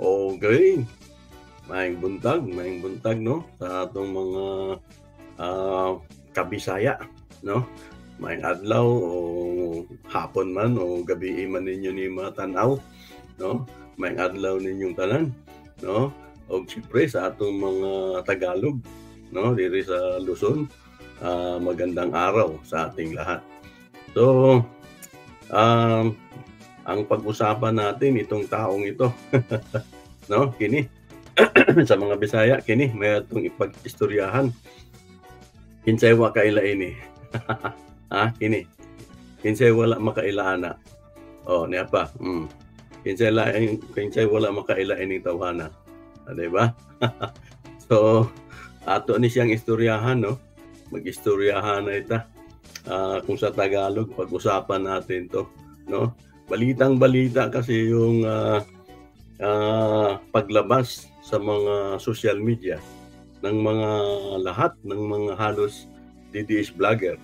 Okay, maayong buntag no sa atong mga kabisaya no. Maayong adlaw o hapon man o gabi man ninyo ni matanaw no. Maayong adlaw ninyong tanan no. Og siyempre sa atong mga Tagalog no diri sa Luzon, magandang araw sa ating lahat. So, ang pag-usapan natin itong taong ito no kini sa mga Bisaya kini may atong ipag-istoryahan. Kinsay wa kaila ini. Kini. Kinsay wala makaila ana. Niya pa. Kinsay wala makaila ining tawhana. Di ba? So, ato ni siyang istoryahan no. Mag-istoryahan na ita. Kung sa Tagalog pag-usapan natin to no. Balitang-balita kasi yung paglabas sa mga social media ng mga lahat ng mga halos DDS vlogger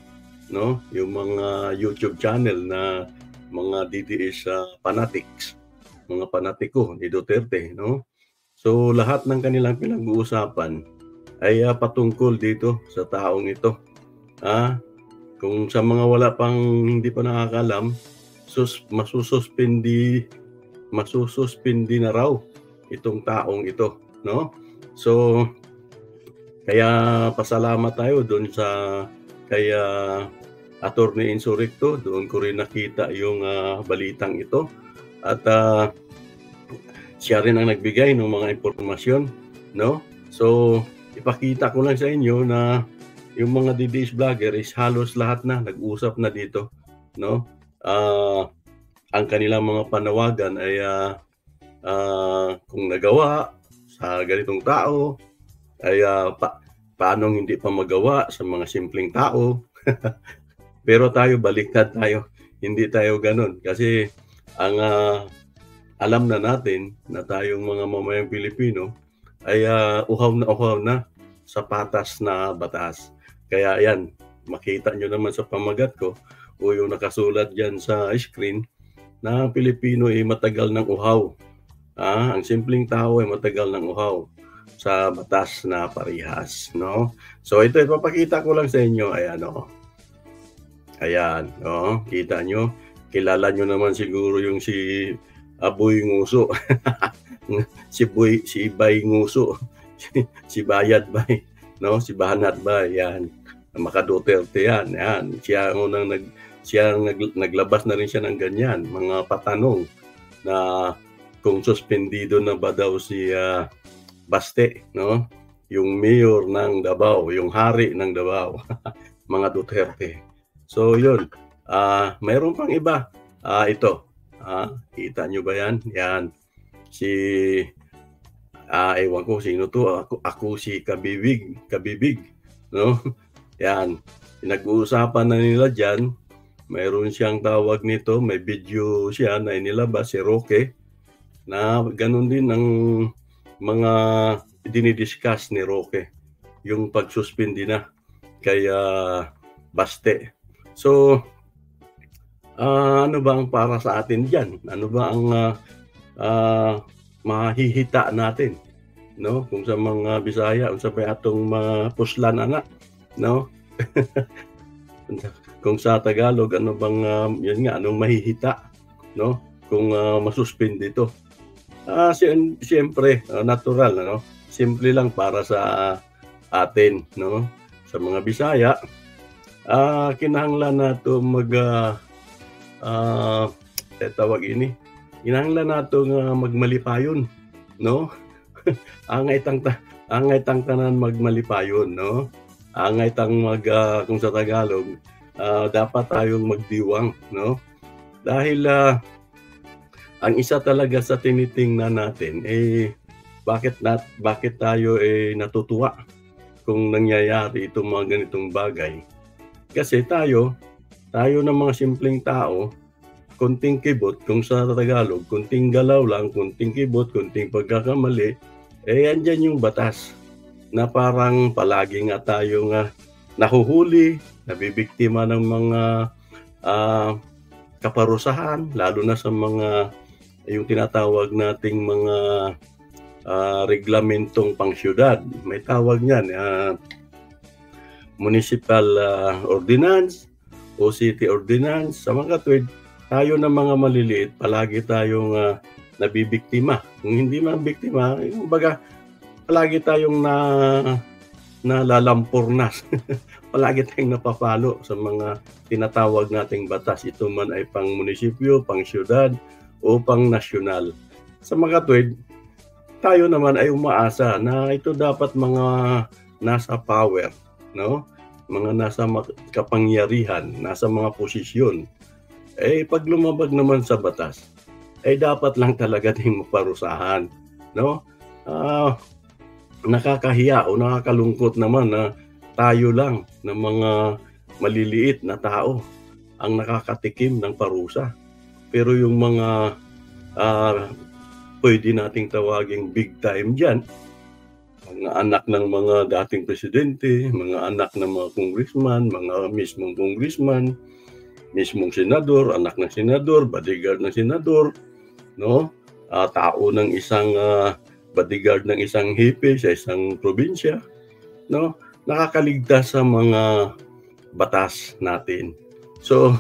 no, yung mga YouTube channel na mga DDS fanatics, mga panatiko ni Duterte no. So lahat ng kanilang pinag-uusapan ay patungkol dito sa taong ito. Kung sa mga wala pang hindi pa nakakalam, masususpindi na raw itong taong ito no. So kaya pasalamat tayo doon sa kay Attorney Insurrecto, doon ko rin nakita yung balitang ito at siya rin ang nagbigay ng mga impormasyon no. So ipakita ko lang sa inyo na yung mga DDS vlogger is halos lahat na nag-usap na dito no. Ang kanilang mga panawagan ay kung nagawa sa ganitong tao ay paano hindi pa magawa sa mga simpleng tao. Pero tayo baliktad tayo, hindi tayo ganun kasi ang alam na natin na tayong mga mamayang Pilipino ay uhaw na sa patas na batas. Kaya yan, makita nyo naman sa pamagat ko o yung nakasulat dyan sa screen na ang Pilipino ay matagal ng uhaw. Ang simpleng tao ay matagal ng uhaw sa batas na parihas, no? So ito ipapakita ko lang sa inyo, ayan no? Kita nyo, kilala nyo naman siguro yung si Aboy Nguso. si Bay Nguso, si Bayad Bay, no? Si Banat Bay, yan. Maka-Duterte yan. Siya naglabas na rin siya ng ganyan, mga patanong na kung suspendido na ba daw si Baste, no? Yung mayor ng Davao, yung hari ng Davao, mga Duterte. So yun, mayroon pang iba. Ito, kita nyo ba yan? Yan, si ewan ko sino to, ako si Kabibig, no? Yan, pinag-uusapan na nila dyan. Mayroon siyang tawag nito, may video siya na inilabas si Roque na ganun din ang mga dinidiscuss ni Roque, yung pagsuspindi na kay Baste. So, ano ba ang para sa atin dyan? Ano ba ang mahihita natin? No? Kung sa mga Bisaya, kung sa atong mga puslan anak, no? Kung sa Tagalog, ano bang yun nga, anong mahihita, no? Kung masuspindi ito. Siyempre, natural, no? Simple lang para sa atin, no? Sa mga Bisaya, kinahanglan nato kinahanglan nato magmalipayon, no? angay tang tanan magmalipayon, no? Angay tang kung sa Tagalog, dapat tayong magdiwang, no? Dahil ang isa talaga sa tinitingnan natin bakit tayo natutuwa kung nangyayari itong mga ganitong bagay. Kasi tayo ng mga simpleng tao, kunting kibot, kung sa Tagalog, kunting galaw lang, kunting kibot, kunting pagkakamali, andyan yung batas na parang palagi nga tayong nahuhuli, nabibiktima ng mga kaparusahan, lalo na sa mga yung tinatawag nating mga reglamentong pangsyudad. May tawag niyan, municipal ordinance o city ordinance. Sa mga tuwid, tayo na mga maliliit, palagi tayong nabibiktima. Kung hindi man biktima, kumbaga, palagi tayong nalalampurnas. Palagi tayong napapalo sa mga tinatawag nating batas. Ito man ay pang munisipyo, pang syudad, o pang nasyonal. Sa mga tuwid, tayo naman ay umaasa na ito dapat mga nasa power, no? Mga nasa kapangyarihan, nasa mga posisyon. Pag lumabag naman sa batas, dapat lang talaga ding maparusahan, no? Nakakahiya o nakakalungkot naman na tayo lang ng mga maliliit na tao ang nakakatikim ng parusa. Pero yung mga pwede nating tawaging big time dyan, mga anak ng mga dating presidente, mga anak ng mga congressman, mga mismong congressman, mismong senador, anak ng senador, bodyguard ng senador, no? Tao ng isang bodyguard ng isang hepe sa isang probinsya, no? Nakakaligtas sa mga batas natin. So,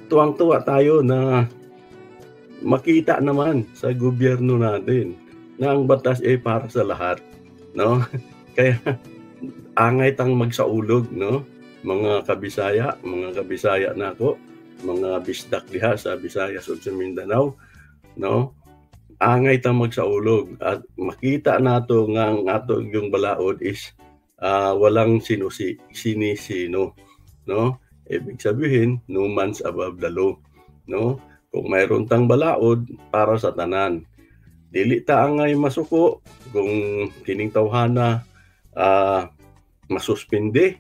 tuwang-tuwa tayo na makita naman sa gobyerno natin na ang batas ay para sa lahat, no? Kaya angay tang magsaulog, no? Mga Kabisaya na ako, mga bisdak diha sa Visayas ug sa Mindanao, no? Angay tang magsaulog at makita nato nga ang ato yung balaod is walang sinisino, no? Ibig sabihin, no man's above the law, no? Kung mayroon tang balaod para sa tanan, dili ta angay masuko kung kining tawhana masuspende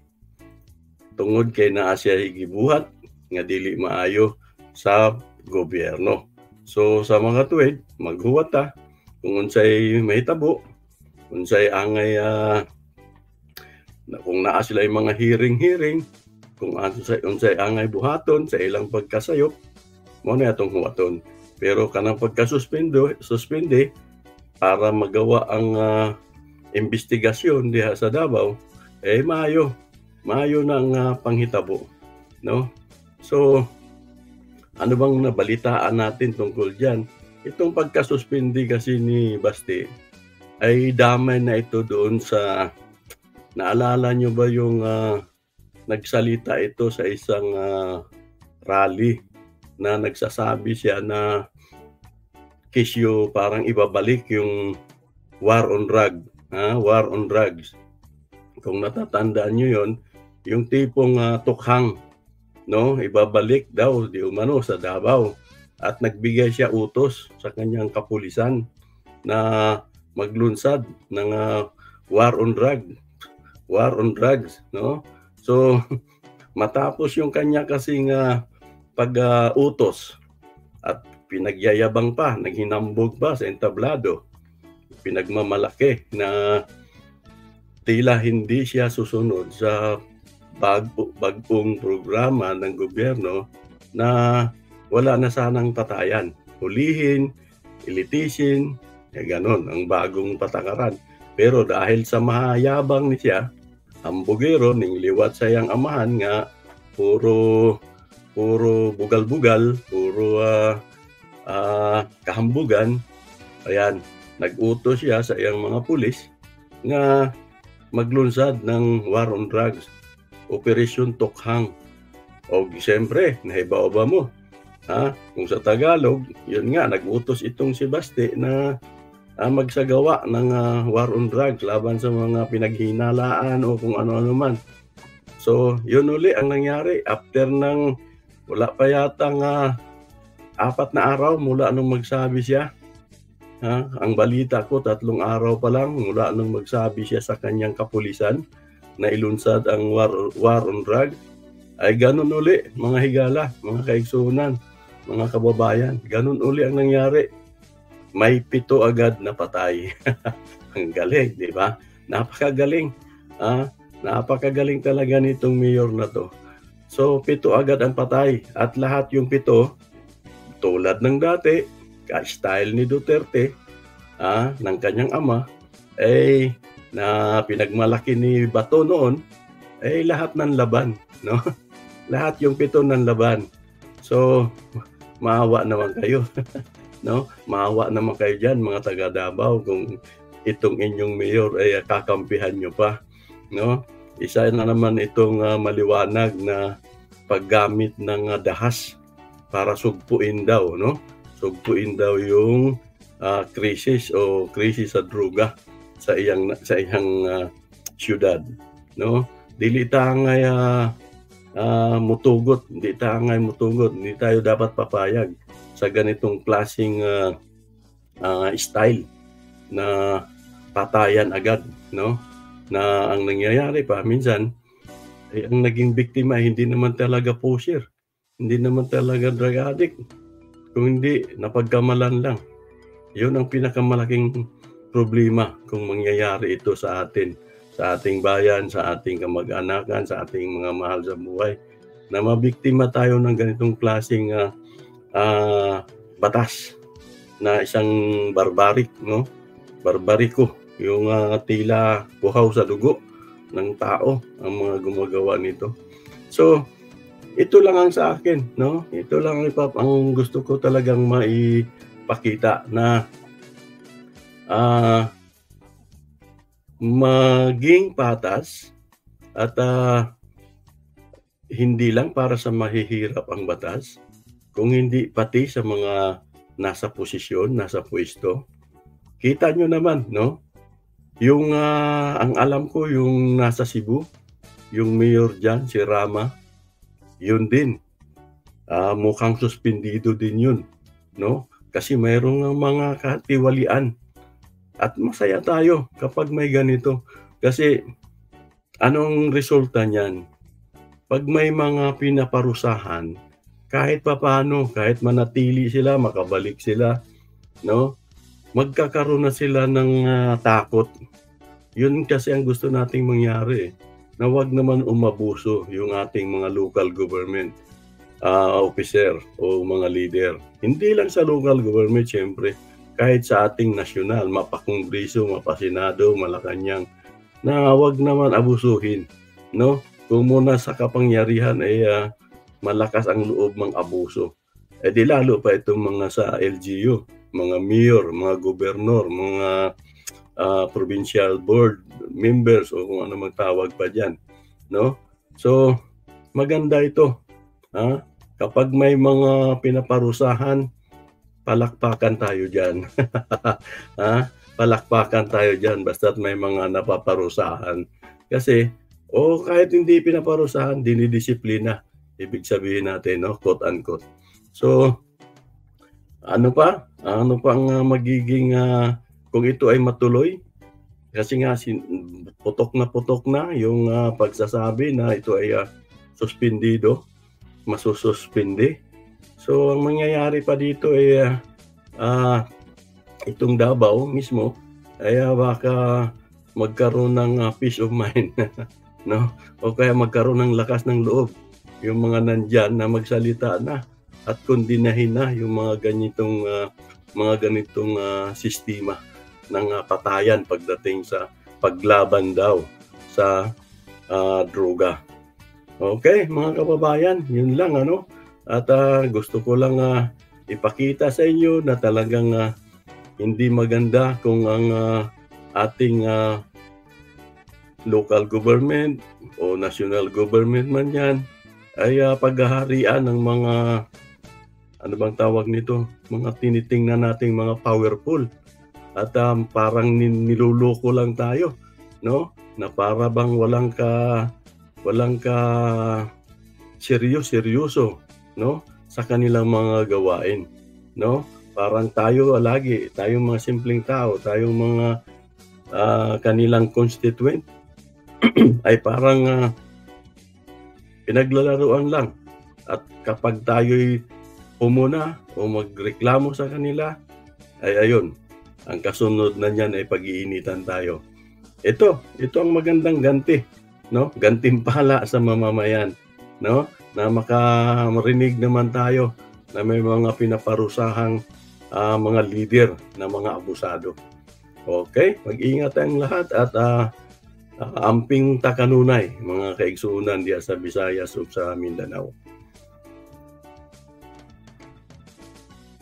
tungod kay naa siya gibuhat nga dili maayo sa gobyerno. So sa mga tuwid, maghuwat ta kung unsay mahitabo, unsay angay kung naa sila yung mga hearing, kung unsay angay buhaton sa ilang pagkasayop, mo na atong huwaton. Pero kanang suspende para magawa ang investigasyon diha sa Davao, maayo nang panghitabo, no? So, ano bang nabalitaan natin tungkol diyan? Itong pagkasuspindi kasi ni Basti ay damay na ito doon sa, naalala nyo ba yung nagsalita ito sa isang rally na nagsasabi siya na kisyo parang ibabalik yung war on drugs. Kung natatandaan nyo yon, yung tipong tukhang, no, ibabalik daw di umano sa Davao, at nagbigay siya utos sa kanyang kapulisan na maglunsad ng war on drugs, no? So matapos yung kanya kasing pag-utos at pinagyayabang pa, naghinambog pa sa entablado, pinagmamalaki na tila hindi siya susunod sa bagong programa ng gobyerno na wala na sanang patayan, hulihin, ilitisin, ganon ang bagong patakaran. Pero dahil sa mahayabang ni siya, hambugero ning liwat sa iyang amahan nga puro bugal-bugal, puro kahambugan. Ayan, nag-utos siya sa iyang mga pulis nga maglunsad ng war on drugs, Operation Tukhang. O siyempre, nahibaw-ba mo, kung sa Tagalog, yun nga, nag-utos itong si Basti na magsagawa ng war on drugs laban sa mga pinaghinalaan o kung ano-ano man. So, yun uli ang nangyari after ng wala pa yatang 4 na araw mula nung magsabi siya. Ang balita ko, 3 araw pa lang mula nung magsabi siya sa kanyang kapulisan na ilunsad ang war on drugs. Ay ganun uli, mga higala, mga kaigsunan, mga kababayan. Ganun uli ang nangyari. May 7 agad na patay. Ang galing, di ba? Napakagaling. Napakagaling talaga nitong mayor na to. So, 7 agad ang patay. At lahat yung 7, tulad ng dati, ka-style ni Duterte, ng kanyang ama, eh, na pinagmalaki ni Bato noon, eh, lahat ng laban, no? Lahat yung 7 ng laban. So, maawa naman kayo, no? Maawa naman kayo diyan mga taga Davao kung itong inyong mayor ay kakampihan nyo pa, no? Isa na naman itong maliwanag na paggamit ng dahas para sugpuin daw, no? Sugpuin daw yung krisis sa droga sa iyang siyudad, no? Dili tangay mutugot, hindi tayo dapat papayag sa ganitong klaseng style na patayan agad, no? Na ang nangyayari pa minsan ay ang naging biktima hindi naman talaga pusher, hindi naman talaga drug addict, kung hindi napagkamalan lang. Yun ang pinakamalaking problema kung mangyayari ito sa atin, sa ating bayan, sa ating kamag-anakan, sa ating mga mahal sa buhay, na mabiktima tayo ng ganitong klaseng batas na isang barbaric, no? Barbariko, yung tila buhaw sa dugo ng tao ang mga gumagawa nito. So, ito lang ang sa akin, no? Ito lang ang gusto ko talagang maipakita na maging patas at hindi lang para sa mahihirap ang batas, kung hindi pati sa mga nasa posisyon, nasa pwesto. Kita nyo naman, no? Yung ang alam ko yung nasa Cebu, yung mayor dyan, si Rama, yun din. Mukhang suspendido din yun, no? Kasi mayroong mga katiwalian. At masaya tayo kapag may ganito. Kasi anong resulta niyan? Pag may mga pinaparusahan, kahit papaano, kahit manatili sila, makabalik sila, no? Magkakaroon na sila ng takot. Yun kasi ang gusto nating mangyari, na wag naman umabuso yung ating mga local government officer o mga leader. Hindi lang sa local government, syempre, kahit sa ating nasyonal, mapakongreso, mapasenado, Malacanang, na wag naman abusuhin, no? Kung muna sa kapangyarihan ay malakas ang loob mang abuso, eh di lalo pa itong mga sa LGU, mga mayor, mga gobernador, mga provincial board members o kung ano mang tawag pa dyan, no? So, maganda ito. Kapag may mga pinaparusahan, palakpakan tayo dyan. Palakpakan tayo dyan basta't may mga napaparusahan. Kasi, kahit hindi pinaparusahan, dinidisiplina. Ibig sabihin natin, no? Quote unquote. So, ano pang magiging kung ito ay matuloy? Kasi nga, putok na yung pagsasabi na ito ay suspendido, masususpindi. So, ang mangyayari pa dito ay itong Davao mismo ay baka magkaroon ng peace of mind, no? O kaya magkaroon ng lakas ng loob yung mga nandyan na magsalita na at kondinahin na yung mga ganitong sistema ng patayan pagdating sa paglaban daw sa droga. Okay, mga kababayan, yun lang, ano? At gusto ko lang ipakita sa inyo na talagang hindi maganda kung ang ating local government o national government man yan ay paghaharian ng mga, ano bang tawag nito, mga tinitingnan nating mga powerful at parang niluloko lang tayo, no? Na para bang walang ka seryoso, no? Sa kanilang mga gawain, no? Parang tayong mga simpleng tao, tayong mga kanilang constituent ay parang pinaglalaruan lang. At kapag tayo'y pumuna o magreklamo sa kanila, ay ayun, ang kasunod na niyan ay pag-iinitan tayo. Ito ang magandang ganti, no? Gantimpala sa mamamayan, no? Na makamarinig naman tayo na may mga pinaparusahang mga leader na mga abusado. Okay, mag-ingat tayong lahat at amping takanunay mga kaigsuonan diya sa Visayas ug sa Mindanao.